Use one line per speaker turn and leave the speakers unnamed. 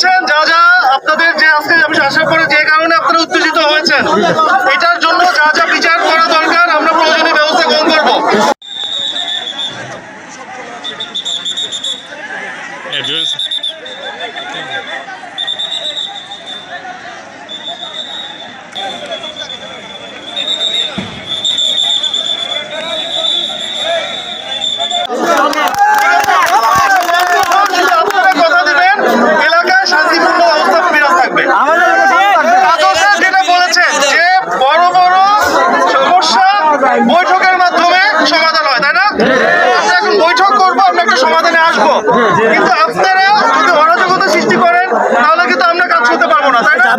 বলছেন যা যা আপনাদের যে আজকে আমি আসার পরে যে কারণে আপনারা উত্তেজিত হয়েছেন এটার জন্য যা যা বিচার করা দরকার আমরা প্রয়োজনীয় ব্যবস্থা গ্রহণ করব। বৈঠকের মাধ্যমে সমাধান হয়, তাই না? আমরা এখন বৈঠক করবো, আমরা একটা সমাধানে আসবো, কিন্তু আপনারা যদি অরাজকতা সৃষ্টি করেন তাহলে কিন্তু আমরা কাজ করতে পারবো না, তাই না?